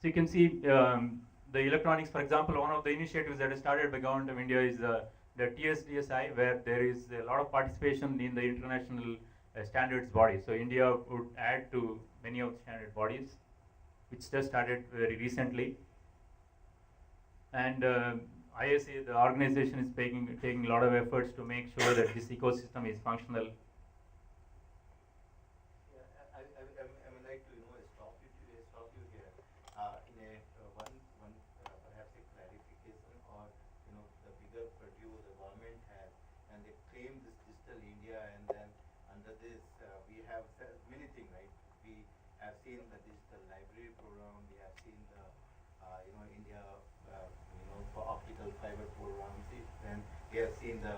So you can see the electronics, for example, one of the initiatives that is started by government of India is the TSDSI, where there is a lot of participation in the international standards body. So India would add to many of the standard bodies, which just started very recently. And ISA, the organization, is taking a lot of efforts to make sure that this ecosystem is functional. I would like to stop you here in a perhaps a clarification, or the bigger purview the government has, and they claim this digital India, and then under this we have many things, right? We have seen the digital library program, we have seen the India for optical fiber programs, and we have seen the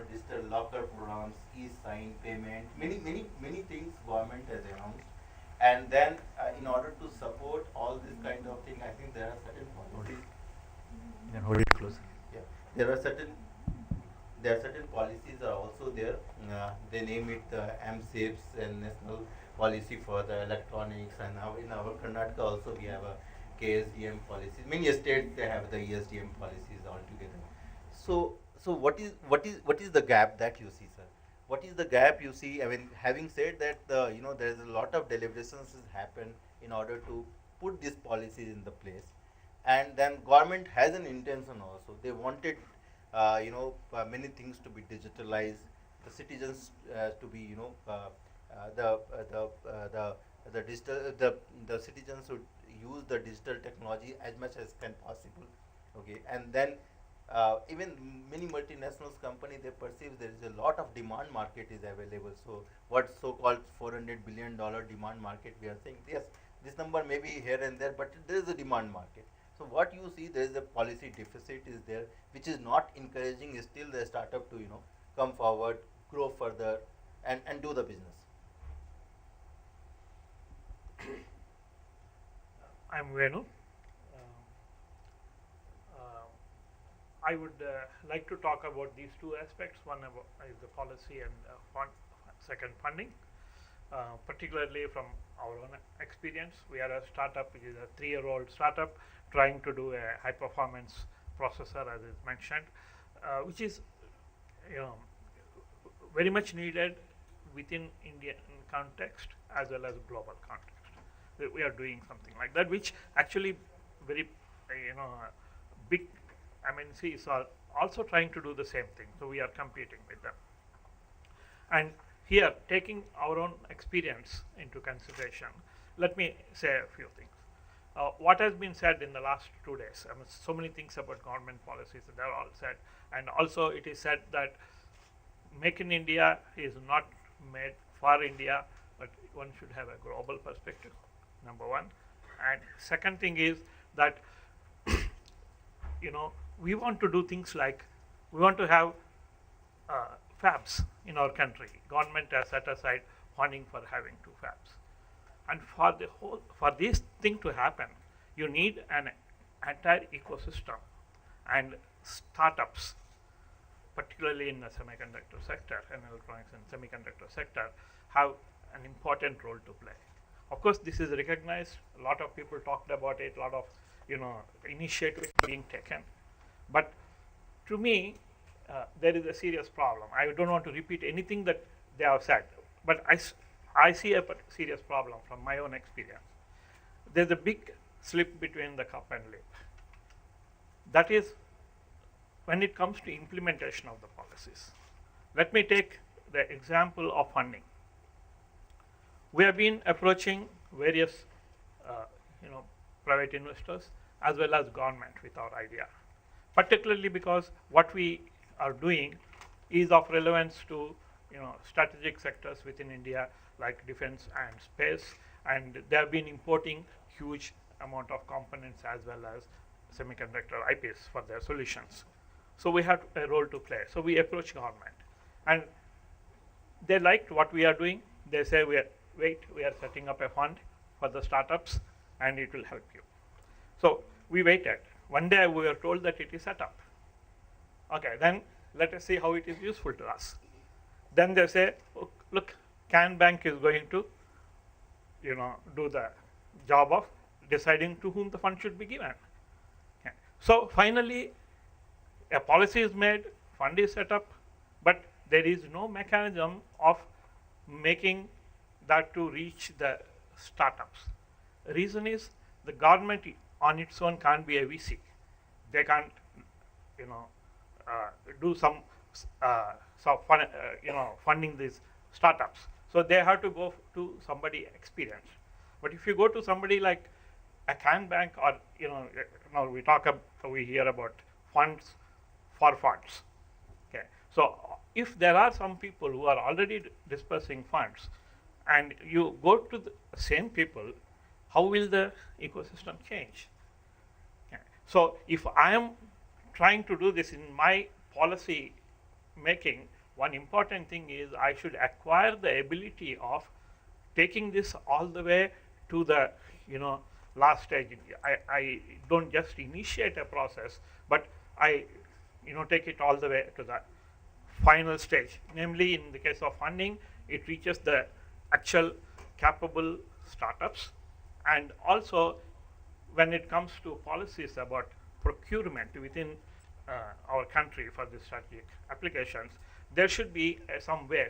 digital locker programs, e-sign payment, many things government has announced. And then in order to support all this kind of thing, I think there are certain policies. You can hold it closer. Yeah, there are certain policies are also there. They name it MSIPs and National Policy for the Electronics, and now in our Karnataka also we have a KSDM policies. Many states they have the ESDM policies altogether. So what is the gap that you see, sir? What is the gap you see? I mean, having said that, there is a lot of deliberations has happened in order to put these policies in the place, and then government has an intention also. They wanted, many things to be digitalized, the citizens to be, the digital, the citizens should use the digital technology as much as can possible. Okay, and then even many multinationals company, they perceive there is a lot of demand market is available. So what so-called $400 billion demand market, we are saying yes, this number may be here and there, but there is a demand market. So what you see, there is a policy deficit is there, which is not encouraging still the startup to come forward, grow further, and do the business. I'm Venu. I would like to talk about these two aspects. One is the policy, and second, funding. Particularly from our own experience, we are a startup, which is a 3-year-old startup trying to do a high-performance processor, as is mentioned, which is very much needed within Indian context as well as global context. We are doing something like that, which actually very big MNCs are also trying to do the same thing. So we are competing with them. And here, taking our own experience into consideration, let me say a few things. What has been said in the last 2 days, so many things about government policies, they are all said. And also it is said that Make in India is not made for India, but one should have a global perspective, number one. And second thing is that we want to do things like, we want to have fabs in our country. Government has set aside funding for having 2 fabs. And for this thing to happen, you need an entire ecosystem, and startups, particularly in the semiconductor sector and electronics and semiconductor sector, have an important role to play. Of course, this is recognized. A lot of people talked about it. A lot of initiatives being taken. But to me, there is a serious problem. I don't want to repeat anything that they have said, but I see a serious problem from my own experience. There's a big slip between the cup and lip. That is when it comes to implementation of the policies. Let me take the example of funding. We have been approaching various private investors as well as government with our idea, particularly because what we are doing is of relevance to strategic sectors within India like defense and space, and they have been importing huge amount of components as well as semiconductor IPs for their solutions. So we have a role to play. So we approach government, and they liked what we are doing. They say, we are setting up a fund for the startups, and it will help you. So we waited. One day we were told that it is set up. Okay, then let us see how it is useful to us. Then they say, oh, look, Can Bank is going to do the job of deciding to whom the fund should be given. Okay. So finally, a policy is made, fund is set up, but there is no mechanism of making that to reach the startups. The reason is the government on its own can't be a VC. They can't, do some funding these startups. So they have to go to somebody experienced. But if you go to somebody like a Can Bank, or we hear about funds for funds. Okay, so if there are some people who are already dispersing funds, and you go to the same people, how will the ecosystem change? Okay. So if I am trying to do this in my policy making, one important thing is I should acquire the ability of taking this all the way to the last stage. I don't just initiate a process, but I take it all the way to the final stage. Namely, in the case of funding, it reaches the actual capable startups, and also when it comes to policies about procurement within our country for the strategic applications, there should be some way.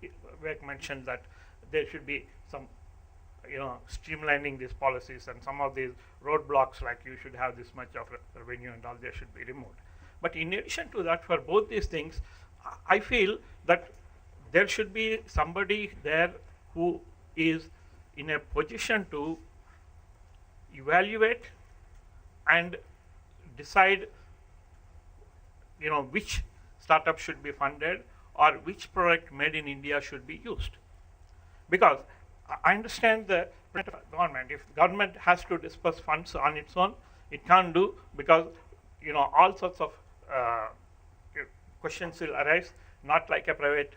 Vivek mentioned that there should be some streamlining these policies, and some of these roadblocks, like you should have this much of revenue and all, they should be removed. But in addition to that, for both these things, I feel that there should be somebody there who is in a position to evaluate and decide which startup should be funded or which product made in India should be used. Because I understand the government. If government has to disperse funds on its own, it can't do, because all sorts of questions will arise, not like a private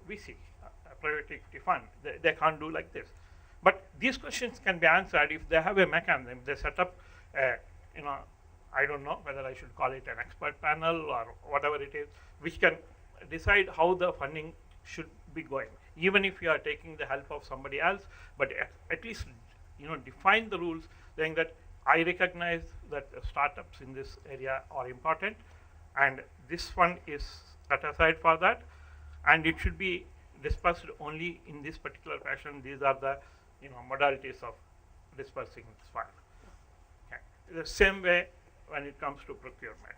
VC, a private equity fund. They can't do like this. But these questions can be answered if they have a mechanism. They set up, I don't know whether I should call it an expert panel or whatever it is, which can decide how the funding should be going, even if you are taking the help of somebody else. But at least define the rules, saying that I recognize that startups in this area are important, and this fund is set aside for that, and it should be dispersed only in this particular fashion. These are the modalities of dispersing this fund. Okay. The same way when it comes to procurement.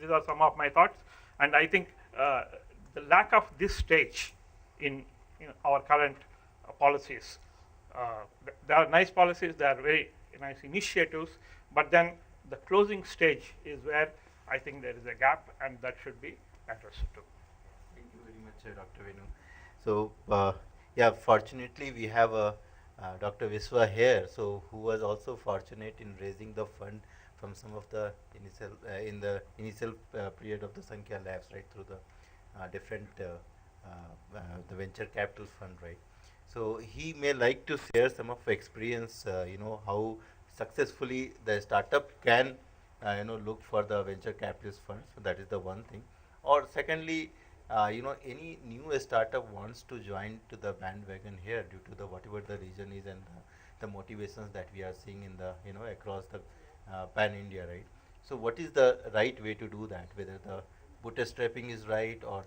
These are some of my thoughts, and I think the lack of this stage in our current policies. There are nice policies, there are very nice initiatives, but then the closing stage is where I think there is a gap, and that should be addressed too. Thank you very much, Dr. Venu. So, yeah, fortunately we have Dr. Viswa here, so who was also fortunate in raising the fund from some of the initial in the initial period of the Sankhya Labs, right, through the different the venture capital fund, right. So he may like to share some of experience, how successfully the startup can look for the venture capitalist funds. So that is the one thing. Or secondly, any new startup wants to join to the bandwagon here due to the whatever the reason is, and the motivations that we are seeing in the across the pan India, right. So what is the right way to do that? Whether the bootstrapping is right, or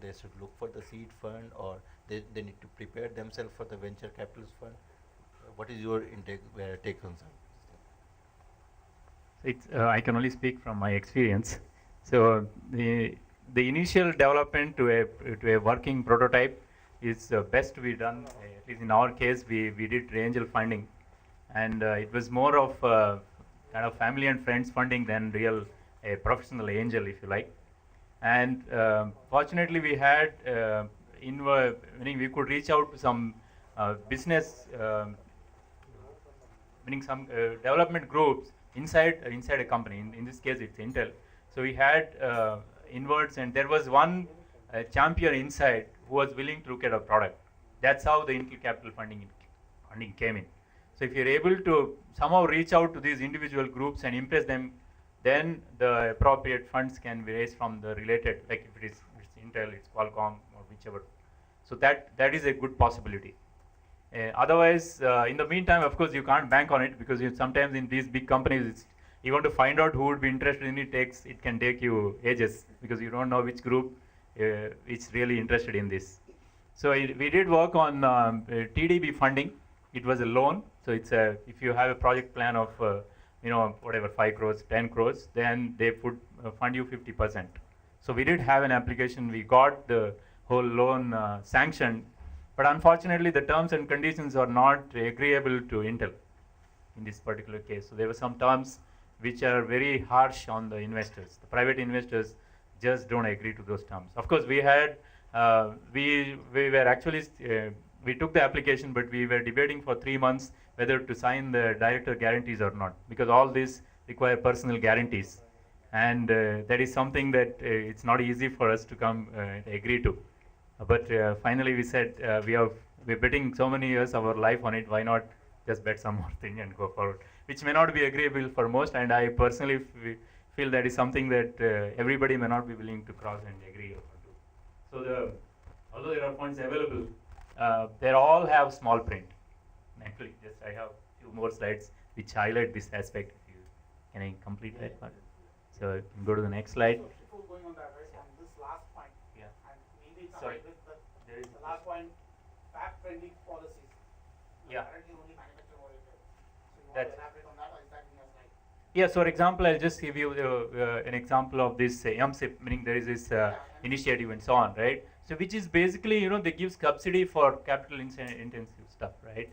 they should look for the seed fund, or they need to prepare themselves for the venture capitalist fund. What is your take on that? I can only speak from my experience. So the initial development to a working prototype is best to be done. At least in our case, we did angel funding, and it was more of kind of family and friends funding than real a professional angel, if you like. And fortunately, we had meaning we could reach out to some business, meaning some development groups inside a company. In this case, it's Intel. So we had inwards, and there was one champion inside who was willing to look at a product. That's how the Intel capital funding came in. So if you're able to somehow reach out to these individual groups and impress them, then the appropriate funds can be raised from the related, like if it's Intel, it's Qualcomm, or whichever. So that is a good possibility. Otherwise, in the meantime, of course, you can't bank on it because sometimes in these big companies, you want to find out who would be interested in it. It can take you ages because you don't know which group is really interested in this. So we did work on TDB funding. It was a loan. So it's if you have a project plan of whatever 5 crores, 10 crores, then they would fund you 50%. So we did have an application. We got the whole loan sanctioned, but unfortunately the terms and conditions are not agreeable to Intel in this particular case. So there were some terms which are very harsh on the investors. The private investors just don't agree to those terms. Of course, we had we were actually we took the application, but we were debating for 3 months whether to sign the director guarantees or not, because all this require personal guarantees, and that is something that it's not easy for us to come agree to. But finally, we said we're betting so many years of our life on it. Why not just bet some more thing and go forward? Which may not be agreeable for most, and I personally feel that is something that everybody may not be willing to cross and agree on. So although there are funds available, they all have small print. Actually, just I have a few more slides which highlight this aspect. Can I complete that part? So you can go to the next slide. So before going on that, right, on this last point, Yeah. and maybe Sorry. with There is the last point, fab-friendly policies. Yeah. Currently only manufacturer oriented. So you want That's- to elaborate on that, or is that in your slide? Yeah, so for example, I'll just give you an example of this MSIP, meaning there is this initiative and so on, right? So which is basically, they give subsidy for capital intensive stuff, right?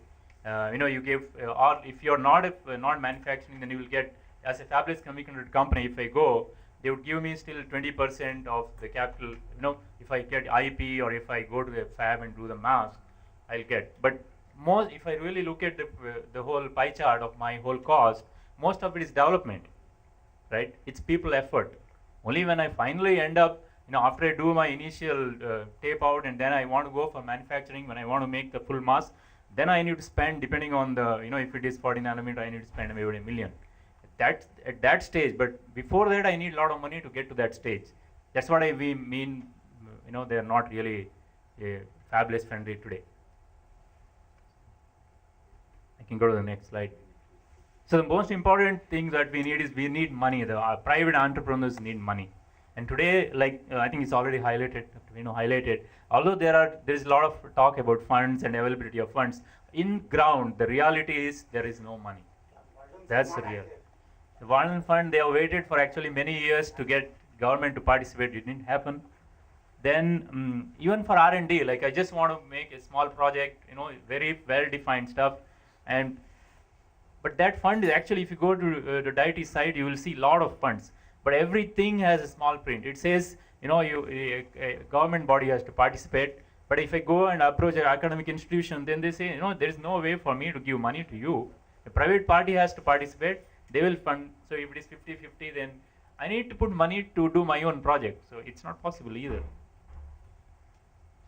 You give, or if you're not manufacturing, then you will get, as a fabless semiconductor company, if I go, they would give me still 20% of the capital, if I get IP or if I go to a fab and do the mask, I'll get. But if I really look at the whole pie chart of my whole cost, most of it is development, right? It's people effort. Only when I finally end up, after I do my initial tape out and then I want to go for manufacturing, when I want to make the full mask, then I need to spend, depending on the, if it is 40 nanometer, I need to spend maybe $1 million. At that stage, but before that, I need a lot of money to get to that stage. That's what we mean, they are not really fabless friendly today. I can go to the next slide. So the most important thing that we need is we need money. The private entrepreneurs need money, and today, I think it's already highlighted. Although there is a lot of talk about funds and availability of funds, in ground the reality is there is no money. That's the real. The Warren Fund, they have waited for actually many years to get government to participate. It didn't happen. Then even for R&D, I just want to make a small project, very well-defined stuff, but that fund is actually, if you go to the DIT site, you will see a lot of funds. But everything has a small print. It says, a government body has to participate. But if I go and approach an academic institution, then they say, there is no way for me to give money to you. A private party has to participate. They will fund. So if it is 50-50, then I need to put money to do my own project. So it's not possible either.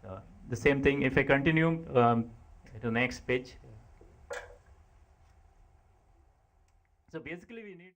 So the same thing, if I continue to the next page. So basically we need